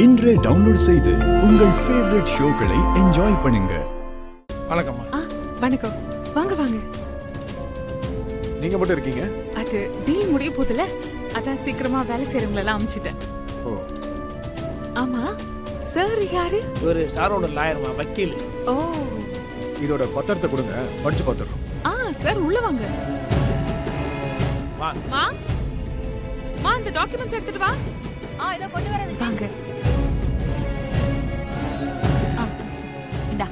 இன்றே டவுன்லோட் செய்து உங்கள் ஃபேவரட் ஷோக்களை என்ஜாய் பண்ணுங்க. வணக்கம்மா. வணக்கம். வாங்க வாங்க. நீங்க மட்டும் இருக்கீங்க? அது டீல் முடிய போதுல, அதான் சீக்கிரமா வேலை செய்யறவங்கள எல்லாம் அனுப்பிச்சிட்டேன். ஓ. ஆமா, சார் யாரு? ஒரு சாரோட லாயர்மா, வக்கீல். ஓ. இதோட பத்திரத்தை கொடுங்க, படிச்சு பார்த்துறோம். சார் உள்ள வாங்க. வா. மா இந்த டாக்குமெண்ட்ஸ் எடுத்துட்டு வா. இத கொண்டு வர வாங்க. இந்தா.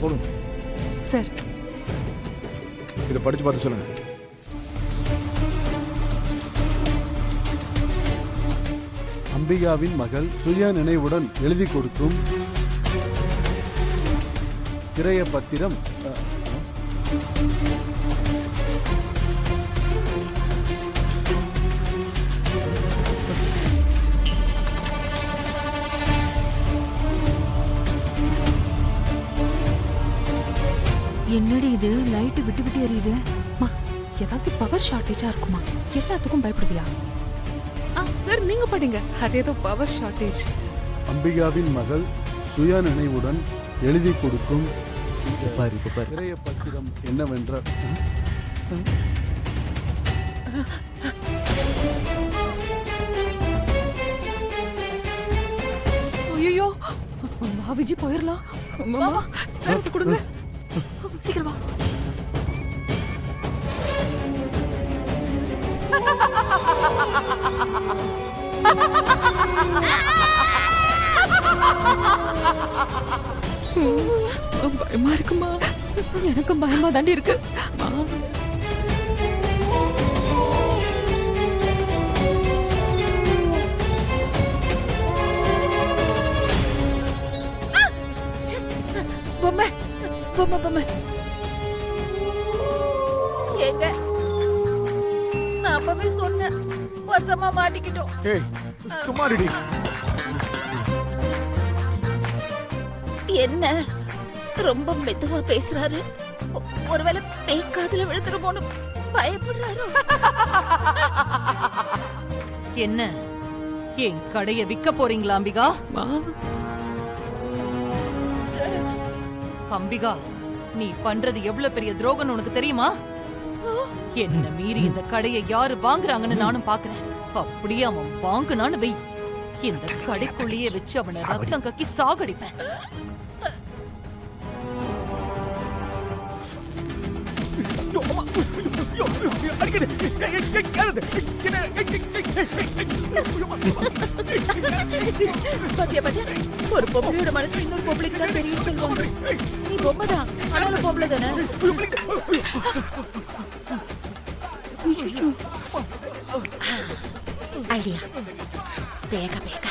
கொடுங்க. சார் இத படிச்சு பார்த்து சொல்லுங்க. அம்பிகாவின் மகள் சுய நினைவுடன் எழுதி கொடுக்கும் கிரைய பத்திரம். என்னடி இது லைட் விட்டு விட்டு எரியுது? ஏதாவது பவர் ஷார்டேஜா இருக்குமா? எல்லாத்துக்கும் பயப்படுவியா? சார் நீங்க படிங்க. அது ஏதோ பவர் ஷார்டேஜ். அம்பிகாவின் மகள் சுய நினைவுடன் எழுதி கொடுக்கும் கிரைய பத்திரம் என்னவென்றால் ஐயோ, விஜி போயிடலாம். சார் இது கொடுங்க. சீக்கிரம் வா. பயமா இருக்குமா? எனக்கும் பயமா தாண்டி இருக்கு. பொம்மை பொம்மை பொம்மை எங்க? நான் அப்பவே சொன்னேன், வசமா மாட்டிக்கிட்டோம். ஏய், சும்மா ரெடி. என்ன ரொம்ப மெதுவா பேசுறாரு? ஒருவேளை பேய்க்காதுல விழுந்துருமோன்னு பயப்படுறாரோ? என்ன என் கடைய விற்க போறீங்களா அம்பிகா? அம்பிகா, நீ பண்றது எவ்வளவு பெரிய துரோகம் உனக்கு தெரியுமா? என்ன மீறி இந்த கடையை யாரு வாங்குறாங்கன்னு நானும் பாக்குறேன். அப்படியே அவன் வாங்குனான்னு வை, இந்த கடைக்குள்ளேயே வச்சு அவனை ரத்தம் கக்கி சாகடிப்பேன். பாத்தியா பாத்தியா, ஒரு பொம்பளையோட மனசு இன்னொரு பொம்பளைக்கு தான் தெரியும் சொல்லுவாங்க. நீ பொம்மை தான், ஆனாலும் பொம்பளை தானே. ஐடியா, வேக வேக.